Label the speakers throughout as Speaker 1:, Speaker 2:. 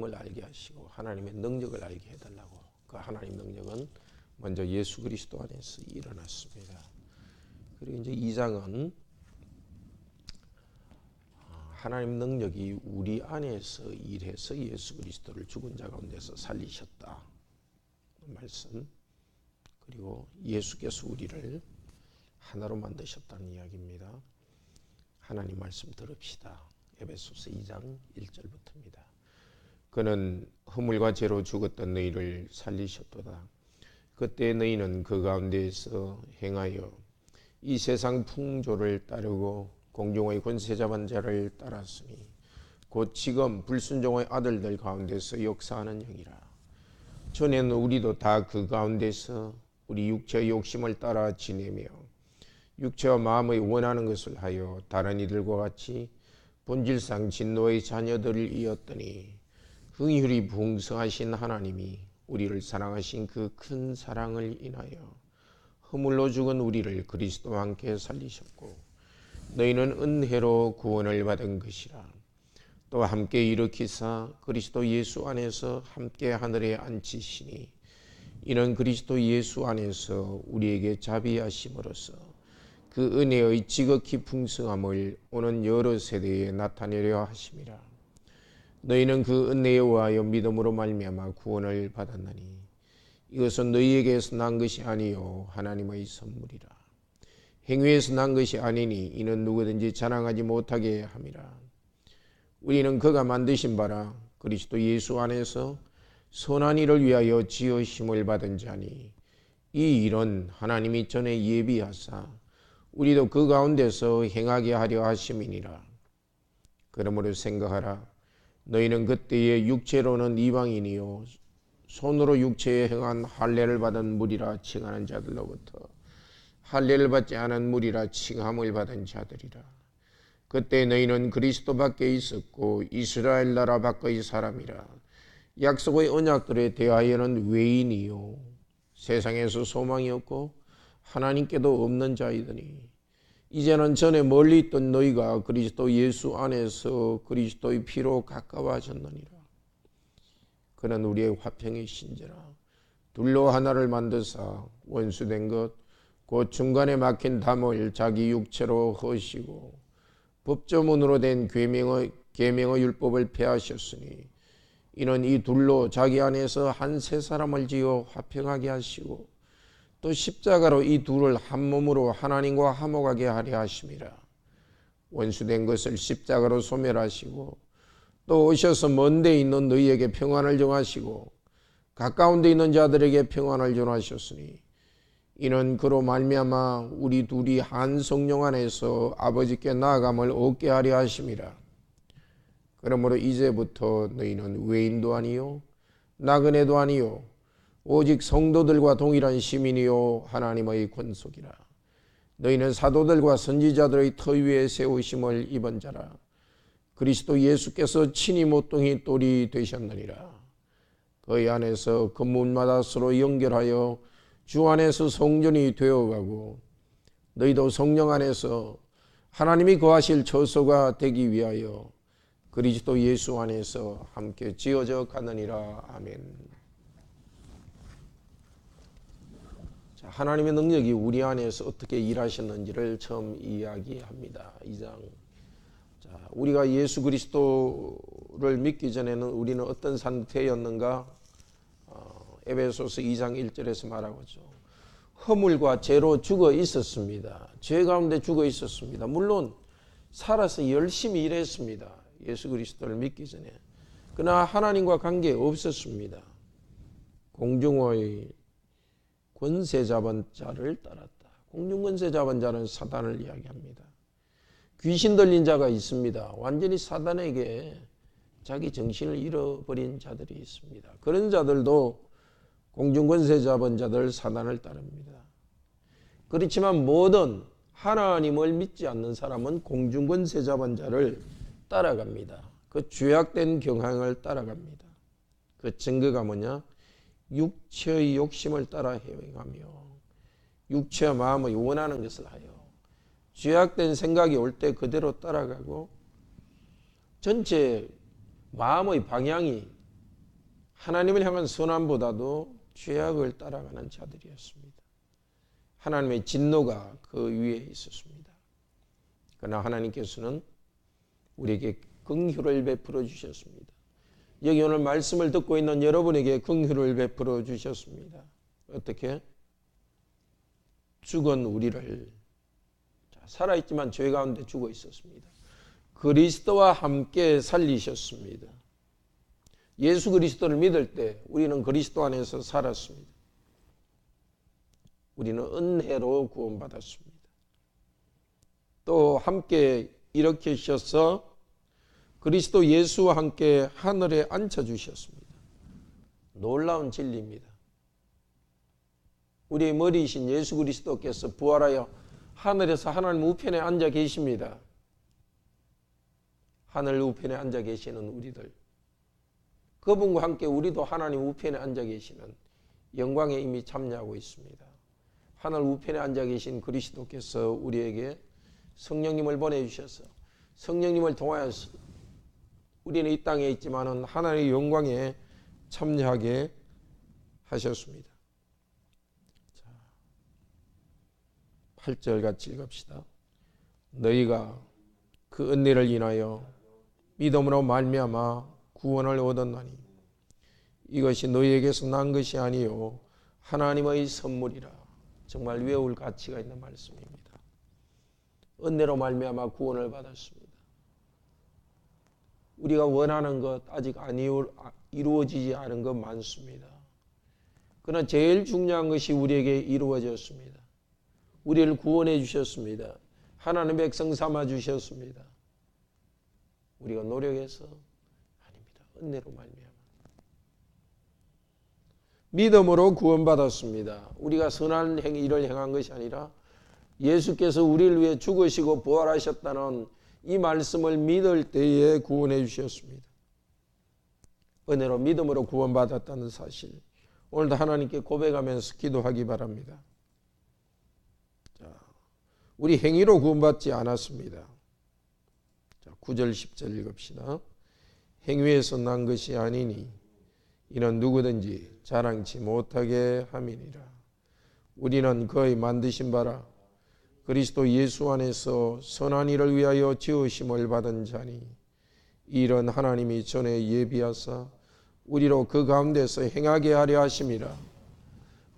Speaker 1: 하나님을 알게 하시고 하나님의 능력을 알게 해달라고. 그 하나님 능력은 먼저 예수 그리스도 안에서 일어났습니다. 그리고 이제 2장은 하나님 능력이 우리 안에서 일해서 예수 그리스도를 죽은 자 가운데서 살리셨다 말씀, 그리고 예수께서 우리를 하나로 만드셨다는 이야기입니다. 하나님 말씀 들읍시다. 에베소서 2장 1절부터입니다. 그는 허물과 죄로 죽었던 너희를 살리셨도다. 그때 너희는 그 가운데에서 행하여 이 세상 풍조를 따르고 공중의 권세 잡은 자를 따랐으니 곧 지금 불순종의 아들들 가운데서 역사하는 영이라. 전에는 우리도 다 그 가운데서 우리 육체의 욕심을 따라 지내며 육체와 마음의 원하는 것을 하여 다른 이들과 같이 본질상 진노의 자녀들이었더니 긍휼이 풍성하신 하나님이 우리를 사랑하신 그 큰 사랑을 인하여 허물로 죽은 우리를 그리스도와 함께 살리셨고 너희는 은혜로 구원을 받은 것이라. 또 함께 일으키사 그리스도 예수 안에서 함께 하늘에 앉히시니 이는 그리스도 예수 안에서 우리에게 자비하심으로써 그 은혜의 지극히 풍성함을 오는 여러 세대에 나타내려 하심이라. 너희는 그 은혜에 의하여 믿음으로 말미암아 구원을 받았나니 이것은 너희에게서 난 것이 아니요 하나님의 선물이라. 행위에서 난 것이 아니니 이는 누구든지 자랑하지 못하게 함이라. 우리는 그가 만드신 바라 그리스도 예수 안에서 선한 일을 위하여 지으심을 받은 자니 이 일은 하나님이 전에 예비하사 우리도 그 가운데서 행하게 하려 하심이니라. 그러므로 생각하라. 너희는 그때의 육체로는 이방인이요 손으로 육체에 행한 할례를 받은 무리라 칭하는 자들로부터 할례를 받지 않은 무리라 칭함을 받은 자들이라. 그때 너희는 그리스도 밖에 있었고 이스라엘 나라 밖의 사람이라. 약속의 언약들에 대하여는 외인이요 세상에서 소망이 없고 하나님께도 없는 자이더니 이제는 전에 멀리 있던 너희가 그리스도 예수 안에서 그리스도의 피로 가까워졌느니라. 그는 우리의 화평의 신제라. 둘로 하나를 만드사 원수된 것 곧 중간에 막힌 담을 자기 육체로 허시고 법조문으로 된 계명의 율법을 폐하셨으니 이는 이 둘로 자기 안에서 한 세 사람을 지어 화평하게 하시고 또 십자가로 이 둘을 한 몸으로 하나님과 화목하게 하려 하심이라. 원수된 것을 십자가로 소멸하시고 또 오셔서 먼 데 있는 너희에게 평안을 정하시고 가까운 데 있는 자들에게 평안을 전하셨으니 이는 그로 말미암아 우리 둘이 한 성령 안에서 아버지께 나아감을 얻게 하려 하심이라. 그러므로 이제부터 너희는 외인도 아니요 나그네도 아니요 오직 성도들과 동일한 시민이요 하나님의 권속이라. 너희는 사도들과 선지자들의 터 위에 세우심을 입은 자라. 그리스도 예수께서 친히 모퉁이 돌이 되셨느니라. 그의 안에서 건물마다 서로 연결하여 주 안에서 성전이 되어가고 너희도 성령 안에서 하나님이 거하실 처소가 되기 위하여 그리스도 예수 안에서 함께 지어져 가느니라. 아멘. 자, 하나님의 능력이 우리 안에서 어떻게 일하셨는지를 처음 이야기합니다. 2장. 자, 우리가 예수 그리스도를 믿기 전에는 우리는 어떤 상태였는가? 에베소서 2장 1절에서 말하고 있죠. 허물과 죄로 죽어 있었습니다. 죄 가운데 죽어 있었습니다. 물론 살아서 열심히 일했습니다. 예수 그리스도를 믿기 전에. 그러나 하나님과 관계 없었습니다. 공중의 권세 잡은 자를 따랐다. 공중 권세 잡은 자는 사단을 이야기합니다. 귀신 들린 자가 있습니다. 완전히 사단에게 자기 정신을 잃어버린 자들이 있습니다. 그런 자들도 공중 권세 잡은 자들 사단을 따릅니다. 그렇지만 모든 하나님을 믿지 않는 사람은 공중 권세 잡은 자를 따라갑니다. 그 죄악된 경향을 따라갑니다. 그 증거가 뭐냐? 육체의 욕심을 따라 행하며 육체와 마음의 원하는 것을 하여 죄악된 생각이 올 때 그대로 따라가고 전체 마음의 방향이 하나님을 향한 선함보다도 죄악을 따라가는 자들이었습니다. 하나님의 진노가 그 위에 있었습니다. 그러나 하나님께서는 우리에게 긍휼을 베풀어 주셨습니다. 여기 오늘 말씀을 듣고 있는 여러분에게 긍휼을 베풀어 주셨습니다. 어떻게? 죽은 우리를, 살아있지만 죄 가운데 죽어 있었습니다. 그리스도와 함께 살리셨습니다. 예수 그리스도를 믿을 때 우리는 그리스도 안에서 살았습니다. 우리는 은혜로 구원받았습니다. 또 함께 일으키셔서 그리스도 예수와 함께 하늘에 앉혀주셨습니다. 놀라운 진리입니다. 우리의 머리이신 예수 그리스도께서 부활하여 하늘에서 하나님 우편에 앉아 계십니다. 하늘 우편에 앉아 계시는 우리들, 그분과 함께 우리도 하나님 우편에 앉아 계시는 영광에 이미 참여하고 있습니다. 하늘 우편에 앉아 계신 그리스도께서 우리에게 성령님을 보내주셔서 성령님을 통하여서 우리는 이 땅에 있지만은 하나님의 영광에 참여하게 하셨습니다. 자, 8절 같이 읽읍시다. 너희가 그 은혜를 인하여 믿음으로 말미암아 구원을 얻었나니 이것이 너희에게서 난 것이 아니요 하나님의 선물이라. 정말 외울 가치가 있는 말씀입니다. 은혜로 말미암아 구원을 받았습니다. 우리가 원하는 것 아직 이루어지지 않은 것 많습니다. 그러나 제일 중요한 것이 우리에게 이루어졌습니다. 우리를 구원해 주셨습니다. 하나님의 백성 삼아 주셨습니다. 우리가 노력해서 아닙니다. 은혜로 말미암아 믿음으로 구원받았습니다. 우리가 선한 일을 행한 것이 아니라 예수께서 우리를 위해 죽으시고 부활하셨다는 이 말씀을 믿을 때에 구원해 주셨습니다. 은혜로 믿음으로 구원받았다는 사실, 오늘도 하나님께 고백하면서 기도하기 바랍니다. 자, 우리 행위로 구원받지 않았습니다. 자, 9절 10절 읽읍시다. 행위에서 난 것이 아니니 이는 누구든지 자랑치 못하게 함이니라. 우리는 그의 만드신 바라 그리스도 예수 안에서 선한 일을 위하여 지으심을 받은 자니 이런 하나님이 전에 예비하사 우리로 그 가운데서 행하게 하려 하심이라.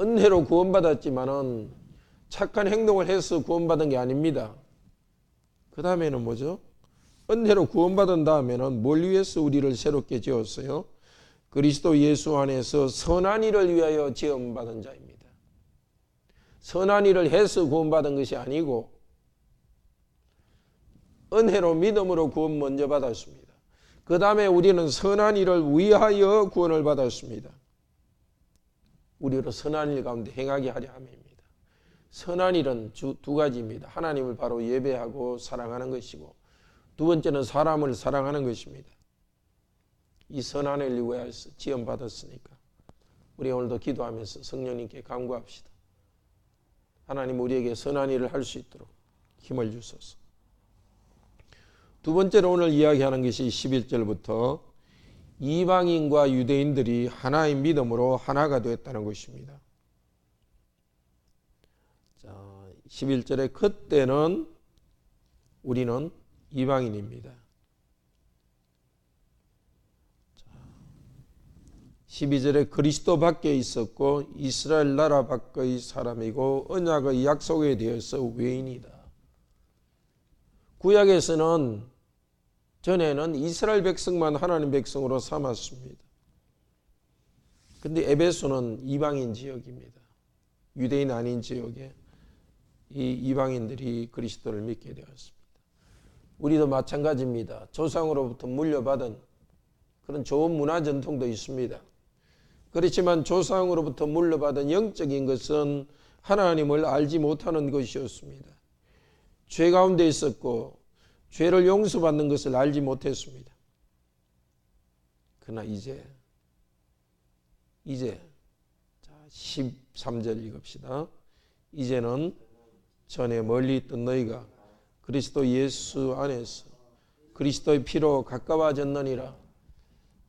Speaker 1: 은혜로 구원받았지만은 착한 행동을 해서 구원받은 게 아닙니다. 그 다음에는 뭐죠? 은혜로 구원받은 다음에는 뭘 위해서 우리를 새롭게 지었어요? 그리스도 예수 안에서 선한 일을 위하여 지음받은 자입니다. 선한 일을 해서 구원받은 것이 아니고 은혜로 믿음으로 구원 먼저 받았습니다. 그 다음에 우리는 선한 일을 위하여 구원을 받았습니다. 우리로 선한 일 가운데 행하게 하려 함입니다. 선한 일은 두 가지입니다. 하나님을 바로 예배하고 사랑하는 것이고 두 번째는 사람을 사랑하는 것입니다. 이 선한 일을 위하여서 지음받았으니까 우리 오늘도 기도하면서 성령님께 간구합시다. 하나님 우리에게 선한 일을 할 수 있도록 힘을 주소서. 두 번째로 오늘 이야기하는 것이 11절부터 이방인과 유대인들이 하나의 믿음으로 하나가 되었다는 것입니다. 자, 11절에 그때는 우리는 이방인입니다. 12절에 그리스도 밖에 있었고 이스라엘 나라 밖의 사람이고 언약의 약속에 대해서 외인이다. 구약에서는 전에는 이스라엘 백성만 하나님 백성으로 삼았습니다. 그런데 에베소는 이방인 지역입니다. 유대인 아닌 지역에 이 이방인들이 그리스도를 믿게 되었습니다. 우리도 마찬가지입니다. 조상으로부터 물려받은 그런 좋은 문화 전통도 있습니다. 그렇지만 조상으로부터 물려받은 영적인 것은 하나님을 알지 못하는 것이었습니다. 죄 가운데 있었고 죄를 용서받는 것을 알지 못했습니다. 그러나 이제 13절 읽읍시다. 이제는 전에 멀리 있던 너희가 그리스도 예수 안에서 그리스도의 피로 가까워졌느니라.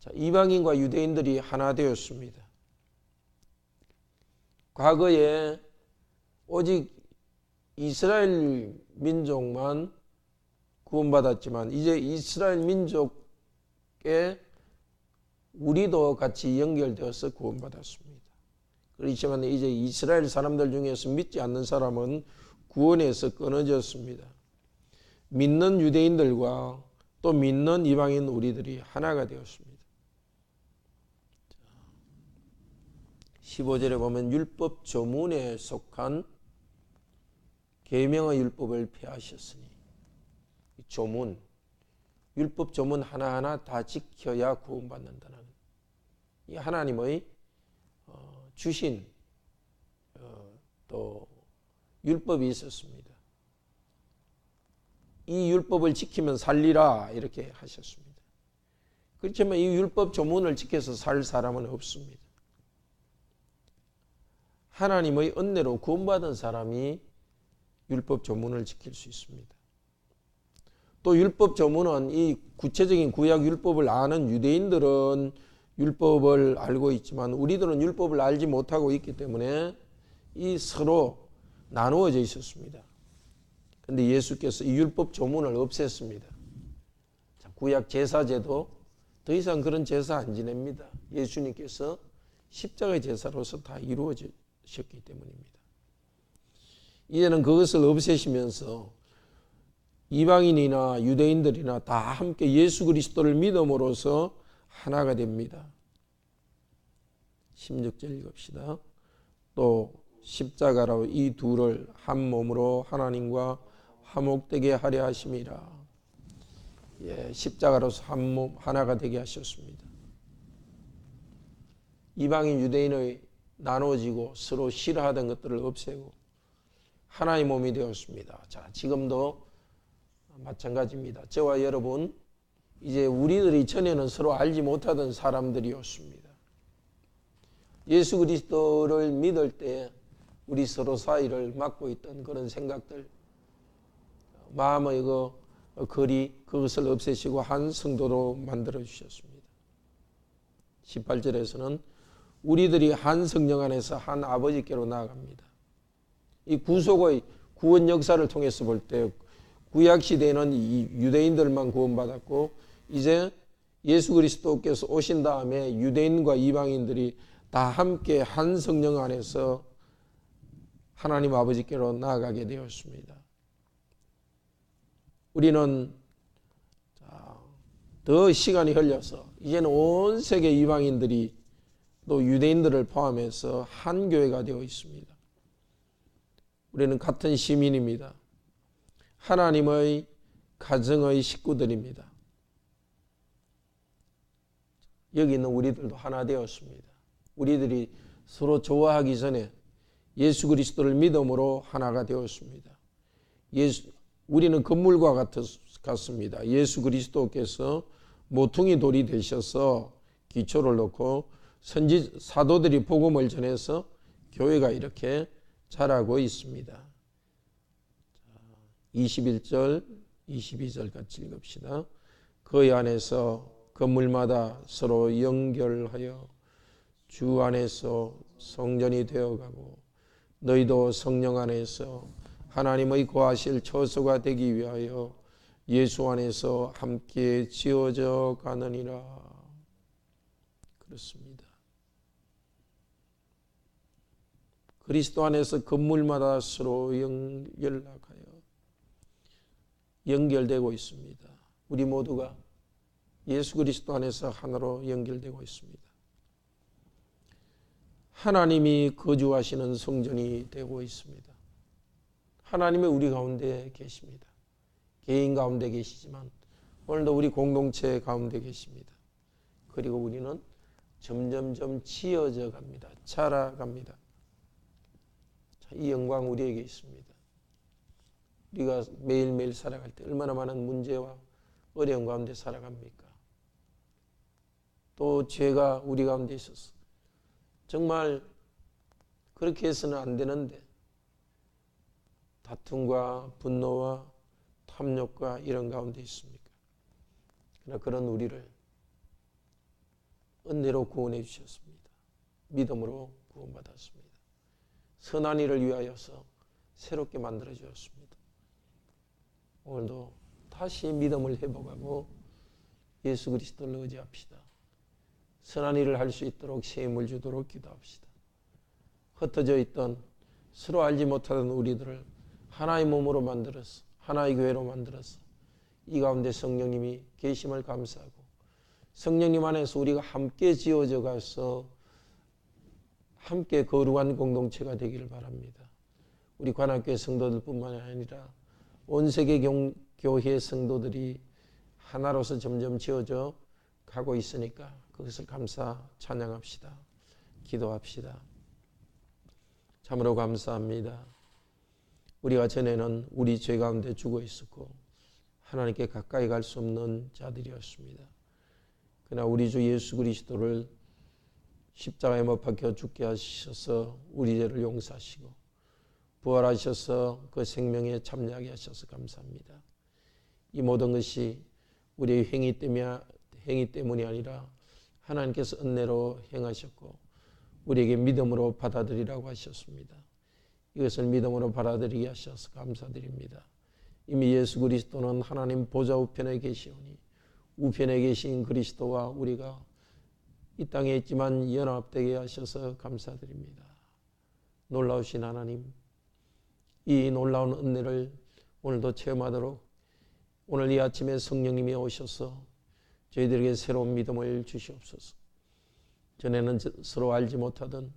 Speaker 1: 자, 이방인과 유대인들이 하나 되었습니다. 과거에 오직 이스라엘 민족만 구원받았지만 이제 이스라엘 민족에 우리도 같이 연결되어서 구원받았습니다. 그렇지만 이제 이스라엘 사람들 중에서 믿지 않는 사람은 구원에서 끊어졌습니다. 믿는 유대인들과 또 믿는 이방인 우리들이 하나가 되었습니다. 15절에 보면 율법 조문에 속한 계명의 율법을 폐하셨으니, 조문, 율법 조문 하나하나 다 지켜야 구원받는다는 이 하나님의 주신 또 율법이 있었습니다. 이 율법을 지키면 살리라 이렇게 하셨습니다. 그렇지만 이 율법 조문을 지켜서 살 사람은 없습니다. 하나님의 은혜로 구원받은 사람이 율법 조문을 지킬 수 있습니다. 또 율법 조문은 이 구체적인 구약 율법을 아는 유대인들은 율법을 알고 있지만 우리들은 율법을 알지 못하고 있기 때문에 이 서로 나누어져 있었습니다. 그런데 예수께서 이 율법 조문을 없앴습니다. 구약 제사제도 더 이상 그런 제사 안 지냅니다. 예수님께서 십자가의 제사로서 다 이루어졌기 때문입니다. 이제는 그것을 없애시면서 이방인이나 유대인들이나 다 함께 예수 그리스도를 믿음으로써 하나가 됩니다. 16절 읽읍시다. 또 십자가로 이 둘을 한 몸으로 하나님과 화목되게 하려 하심이라. 십자가로서 한 몸 하나가 되게 하셨습니다. 이방인 유대인의 나눠지고 서로 싫어하던 것들을 없애고 하나의 몸이 되었습니다. 자, 지금도 마찬가지입니다. 저와 여러분 이제 우리들이 전에는 서로 알지 못하던 사람들이었습니다. 예수 그리스도를 믿을 때 우리 서로 사이를 막고 있던 그런 생각들, 마음의 거리, 그것을 없애시고 한 성도로 만들어 주셨습니다. 18절에서는 우리들이 한 성령 안에서 한 아버지께로 나아갑니다. 이 구속의 구원 역사를 통해서 볼 때 구약 시대에는 이 유대인들만 구원받았고 이제 예수 그리스도께서 오신 다음에 유대인과 이방인들이 다 함께 한 성령 안에서 하나님 아버지께로 나아가게 되었습니다. 우리는 더 시간이 흘려서 이제는 온 세계 이방인들이 또 유대인들을 포함해서 한 교회가 되어 있습니다. 우리는 같은 시민입니다. 하나님의 가정의 식구들입니다. 여기 있는 우리들도 하나 되었습니다. 우리들이 서로 좋아하기 전에 예수 그리스도를 믿음으로 하나가 되었습니다. 우리는 건물과 같습니다. 예수 그리스도께서 모퉁이 돌이 되셔서 기초를 놓고 사도들이 복음을 전해서 교회가 이렇게 자라고 있습니다. 21절, 22절 같이 읽읍시다. 그 안에서 건물마다 서로 연결하여 주 안에서 성전이 되어가고 너희도 성령 안에서 하나님의 거하실 처소가 되기 위하여 예수 안에서 함께 지어져 가느니라. 그렇습니다. 그리스도 안에서 건물마다 서로 연결되고 있습니다. 우리 모두가 예수 그리스도 안에서 하나로 연결되고 있습니다. 하나님이 거주하시는 성전이 되고 있습니다. 하나님이 우리 가운데 계십니다. 개인 가운데 계시지만 오늘도 우리 공동체 가운데 계십니다. 그리고 우리는 점점점 지어져 갑니다. 자라갑니다. 이 영광 우리에게 있습니다. 우리가 매일매일 살아갈 때 얼마나 많은 문제와 어려움 가운데 살아갑니까? 또 죄가 우리 가운데 있어서 정말 그렇게 해서는 안 되는데 다툼과 분노와 탐욕과 이런 가운데 있습니까? 그러나 그런 우리를 은혜로 구원해 주셨습니다. 믿음으로 구원받았습니다. 선한 일을 위하여서 새롭게 만들어 주었습니다. 오늘도 다시 믿음을 회복하고 예수 그리스도를 의지합시다. 선한 일을 할 수 있도록 새 힘을 주도록 기도합시다. 흩어져 있던 서로 알지 못하던 우리들을 하나의 몸으로 만들어서 하나의 교회로 만들어서 이 가운데 성령님이 계심을 감사하고 성령님 안에서 우리가 함께 지어져 가서 함께 거룩한 공동체가 되기를 바랍니다. 우리 관악교회 성도들뿐만 아니라 온 세계 교회 성도들이 하나로서 점점 지어져 가고 있으니까 그것을 감사 찬양합시다. 기도합시다. 참으로 감사합니다. 우리가 전에는 우리 죄 가운데 죽어 있었고 하나님께 가까이 갈 수 없는 자들이었습니다. 그러나 우리 주 예수 그리스도를 십자가에 못 박혀 죽게 하셔서 우리 죄를 용서하시고 부활하셔서 그 생명에 참여하게 하셔서 감사합니다. 이 모든 것이 우리의 행위 때문이 아니라 하나님께서 은혜로 행하셨고 우리에게 믿음으로 받아들이라고 하셨습니다. 이것을 믿음으로 받아들이게 하셔서 감사드립니다. 이미 예수 그리스도는 하나님 보좌 우편에 계시오니 우편에 계신 그리스도와 우리가 이 땅에 있지만 연합되게 하셔서 감사드립니다. 놀라우신 하나님, 이 놀라운 은혜를 오늘도 체험하도록 오늘 이 아침에 성령님이 오셔서 저희들에게 새로운 믿음을 주시옵소서. 전에는 서로 알지 못하던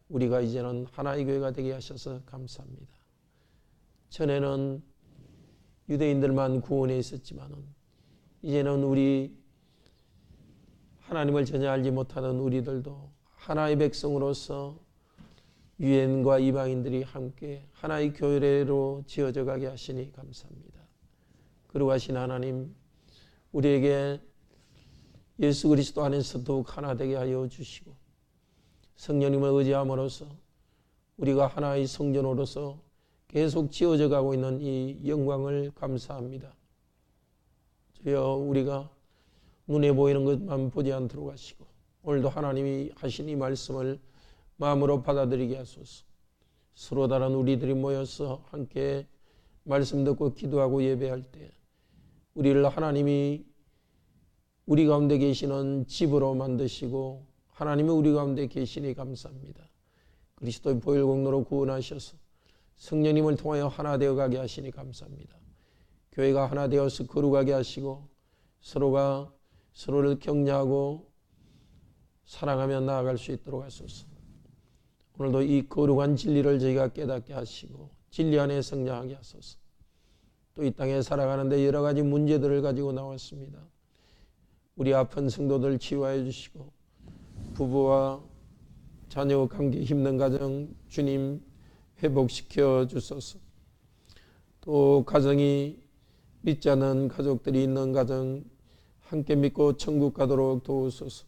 Speaker 1: 우리가 이제는 하나의 교회가 되게 하셔서 감사합니다. 전에는 유대인들만 구원에 있었지만은 이제는 우리 하나님을 전혀 알지 못하는 우리들도 하나의 백성으로서 유대인과 이방인들이 함께 하나의 교회로 지어져 가게 하시니 감사합니다. 그러하신 하나님, 우리에게 예수 그리스도 안에서 더욱 하나 되게 하여 주시고 성령님을 의지함으로써 우리가 하나의 성전으로서 계속 지어져 가고 있는 이 영광을 감사합니다. 주여, 우리가 눈에 보이는 것만 보지 않도록 하시고 오늘도 하나님이 하신 이 말씀을 마음으로 받아들이게 하소서. 서로 다른 우리들이 모여서 함께 말씀 듣고 기도하고 예배할 때 우리를 하나님이 우리 가운데 계시는 집으로 만드시고 하나님이 우리 가운데 계시니 감사합니다. 그리스도의 보혈 공로로 구원하셔서 성령님을 통하여 하나 되어가게 하시니 감사합니다. 교회가 하나 되어서 거룩하게 하시고 서로가 서로를 격려하고 사랑하며 나아갈 수 있도록 하소서. 오늘도 이 거룩한 진리를 저희가 깨닫게 하시고 진리 안에 성장하게 하소서. 또 이 땅에 살아가는데 여러 가지 문제들을 가지고 나왔습니다. 우리 아픈 성도들 치유하여 주시고 부부와 자녀 관계 힘든 가정 주님 회복시켜 주소서. 또 가정이 믿지 않는 가족들이 있는 가정 함께 믿고 천국 가도록 도우소서.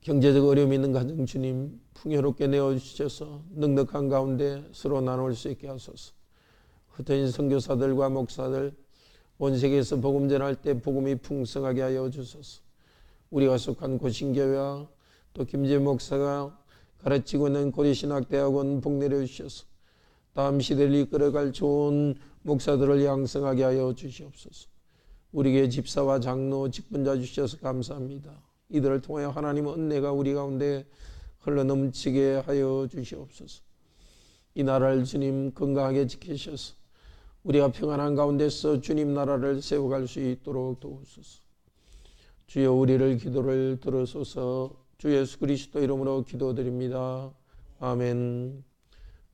Speaker 1: 경제적 어려움이 있는 가정 주님 풍요롭게 내어주셔서 넉넉한 가운데 서로 나눌 수 있게 하소서. 흩어진 선교사들과 목사들 온 세계에서 복음 전할 때 복음이 풍성하게 하여 주소서. 우리가 속한 고신교회와 또 김재 목사가 가르치고 있는 고려신학대학원 복내려 주셔서 다음 시대를 이끌어갈 좋은 목사들을 양성하게 하여 주시옵소서. 우리에게 집사와 장로, 직분자 주셔서 감사합니다. 이들을 통하여 하나님의 은혜가 우리 가운데 흘러넘치게 하여 주시옵소서. 이 나라를 주님 건강하게 지키셔서 우리가 평안한 가운데서 주님 나라를 세워갈 수 있도록 도우소서. 주여, 우리를 기도를 들으소서. 주 예수 그리스도 이름으로 기도드립니다. 아멘.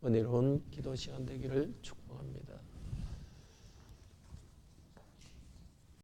Speaker 1: 은혜로운 기도 시간 되기를 축복합니다.